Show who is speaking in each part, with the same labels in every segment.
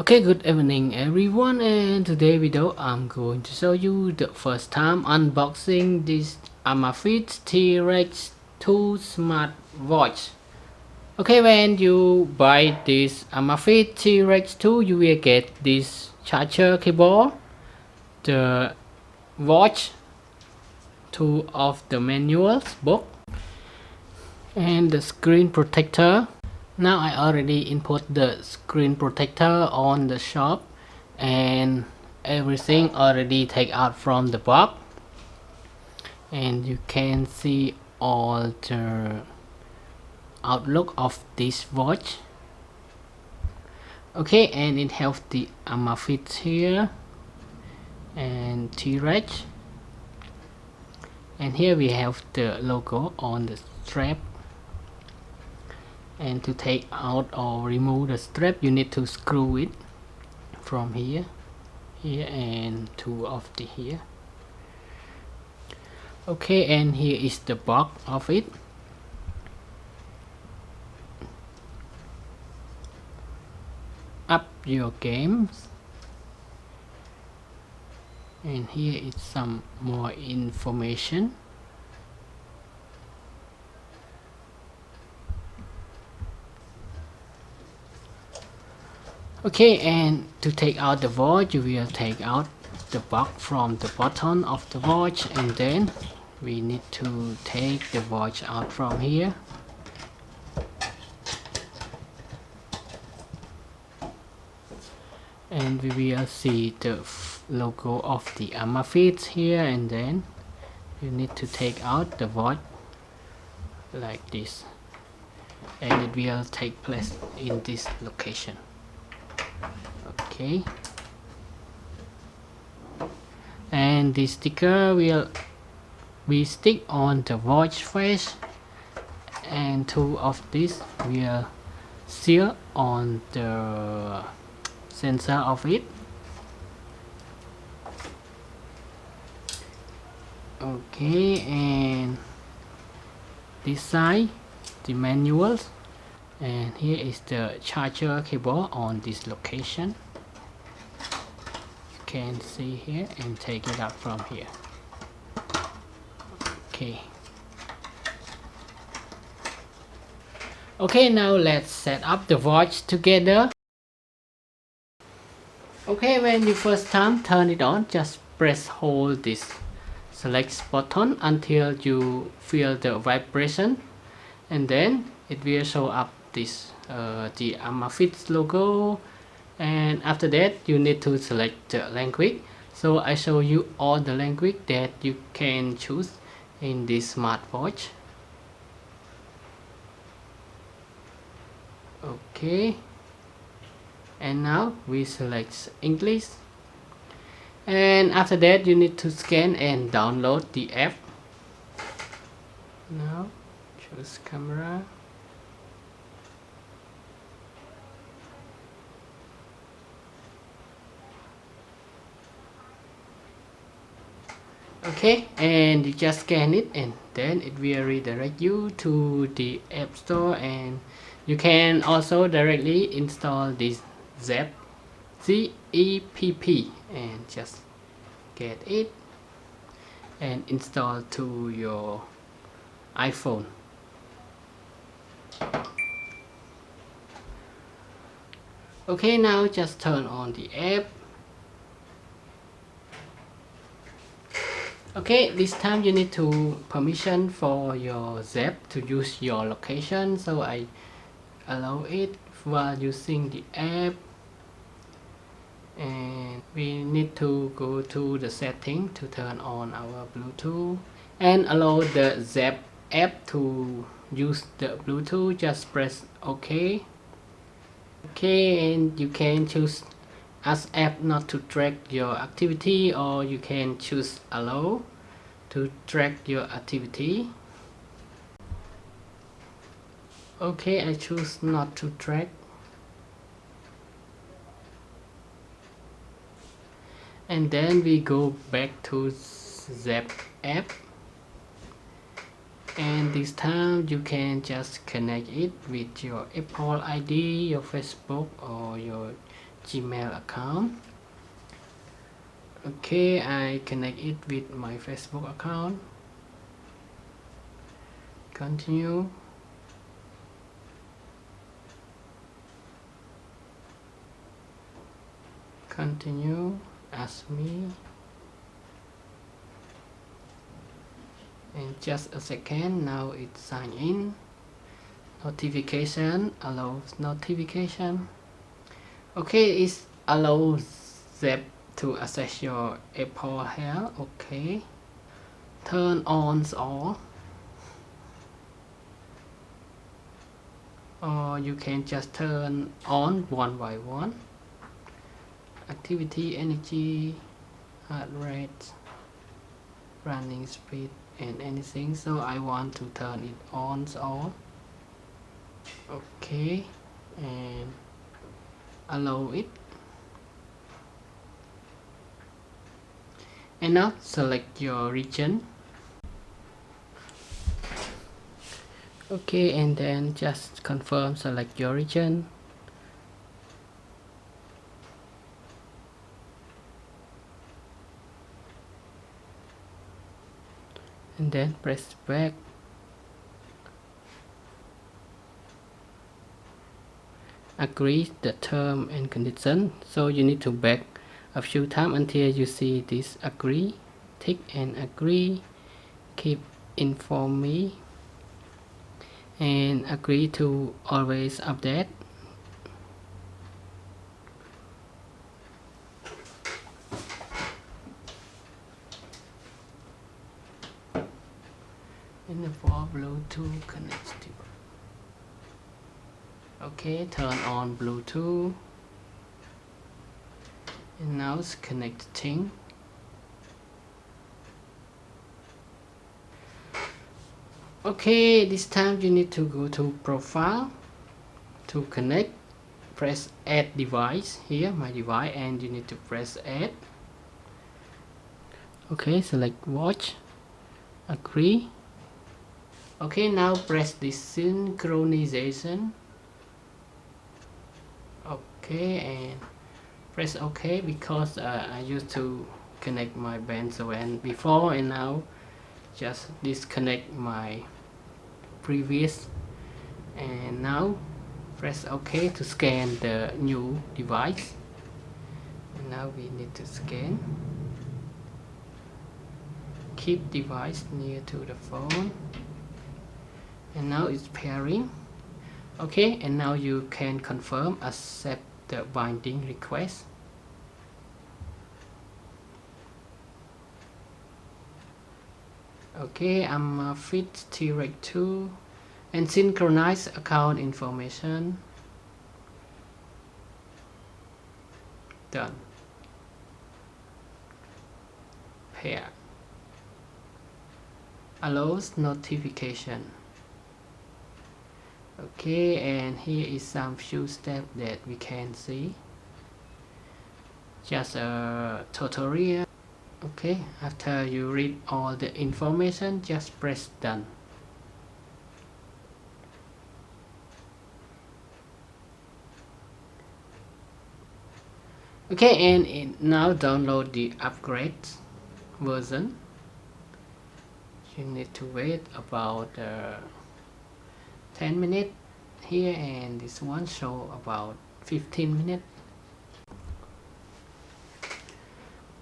Speaker 1: Okay, good evening everyone, and today video I'm going to show you the first time unboxing this AMAZFIT T-Rex 2 smartwatch. Okay, when you buy this AMAZFIT T-Rex 2, you will get this charger cable, the watch, two of the manuals book, and the screen protector. Now I already input the screen protector on the shop and everything already take out from the box, and you can see all the outlook of this watch. Okay, and it has the AMAZFIT here and T-Rex, and here we have the logo on the strap. And to take out or remove the strap, you need to screw it from here and two of the here. Okay, and here is the box of it. Up your games, and here is some more information. Okay, and to take out the watch, you will take out the box from the bottom of the watch, and then we need to take the watch out from here. And we will see the logo of the AMAZFIT here, and then you need to take out the watch like this, and it will take place in this location. Okay, and the sticker will be stick on the watch face, and two of these will seal on the sensor of it. Okay, and this side the manuals, and here is the charger cable on this location. You can see here and take it out from here. Okay, now let's set up the watch together. Okay, when you first time turn it on, just press hold this select button until you feel the vibration, and then it will show up this the AMAZFIT logo, and after that you need to select the language. So I show you all the language that you can choose in this smartwatch. Okay, and now we select English, and after that you need to scan and download the app. Now choose camera. Okay, and you just scan it, and then it will redirect you to the app store, and you can also directly install this ZEP ZEPP and just get it and install to your iPhone. Okay, now just turn on the app. Okay, this time you need to permission for your ZEP to use your location, so I allow it while using the app. And we need to go to the setting to turn on our Bluetooth and allow the ZEP app to use the Bluetooth. Just press OK. Okay, and you can choose ask app not to track your activity, or you can choose allow to track your activity. Okay, I choose not to track. And then we go back to ZEP app, and this time you can just connect it with your Apple ID, your Facebook, or your Gmail account. Okay, I connect it with my Facebook account. Continue. Continue. Ask me. In just a second, now it's sign in. Notification, allows notification. Okay, it allows them to access your Apple Health. Okay, turn on all, or you can just turn on one by one. Activity, energy, heart rate, running speed, and anything. So I want to turn it on all. Okay, and allow it. And now select your region. Okay, and then just confirm, select your region. And then press back. Agree the term and condition. So you need to back a few times until you see this agree. Tick and agree. Keep inform me. And agree to always update. And for Bluetooth connected. Okay, turn on Bluetooth. And now it's connecting. Okay, this time you need to go to profile to connect. Press add device here, my device, and you need to press add. Okay, select watch, agree. Okay, now press the synchronization. Okay, and press OK because I used to connect my band so and before, and now just disconnect my previous. And now press OK to scan the new device. And now we need to scan. Keep device near to the phone. And now it's pairing. Okay, and now you can confirm, accept the binding request. Okay, AMAZFIT T-Rex 2 and synchronize account information. Done. Pair. Allows notification. Okay, and here is some few steps that we can see. Just a tutorial. Okay, after you read all the information, just press done. Okay, and now download the upgrade version. You need to wait about 10 minutes here, and this one show about 15 minutes.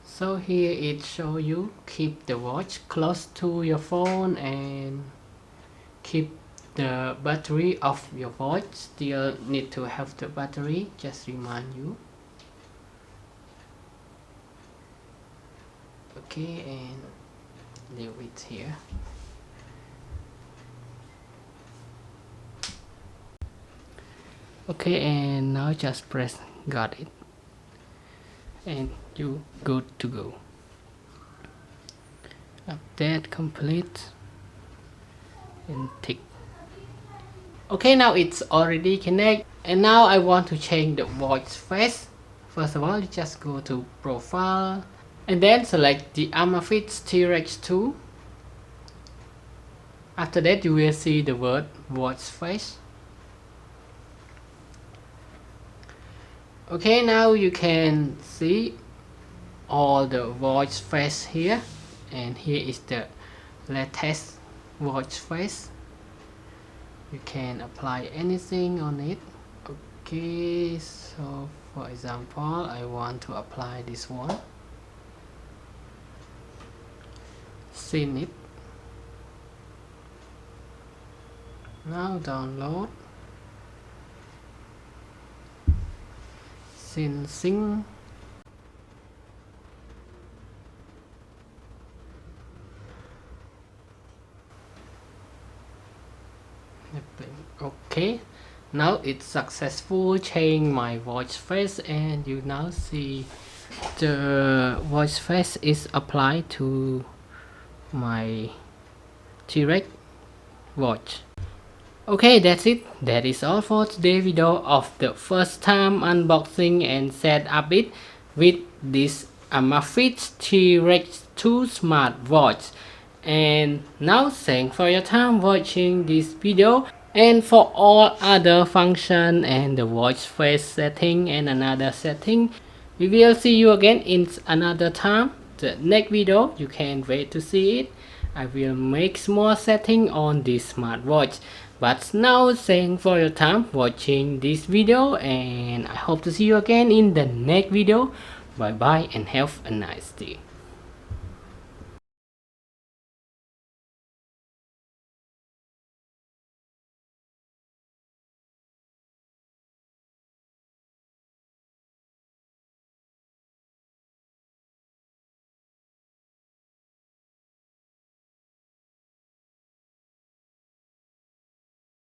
Speaker 1: So here it show you keep the watch close to your phone and keep the battery of your watch. Still need to have the battery, just remind you. Okay, and leave it here. Okay, and now just press got it, and you good to go. Update complete and tick. Okay, now it's already connected, and now I want to change the voice face. First of all, you just go to profile and then select the AMAZFIT T-Rex 2. After that, you will see the word voice face. Okay, now you can see all the watch face here, and here is the latest watch face. You can apply anything on it. Okay, so for example, I want to apply this one. Seen it. Now download. Sync. Okay, now it's successful change my watch face, and you now see the watch face is applied to my T-Rex watch. Okay, that's it. That is all for today's video of the first time unboxing and set up it with this AMAZFIT T-Rex 2 smartwatch. And now thanks for your time watching this video, and for all other function and the watch face setting and another setting, we will see you again in another time. The next video you can wait to see it. I will make more setting on this smartwatch. But now thanks for your time watching this video, and I hope to see you again in the next video. Bye bye and have a nice day.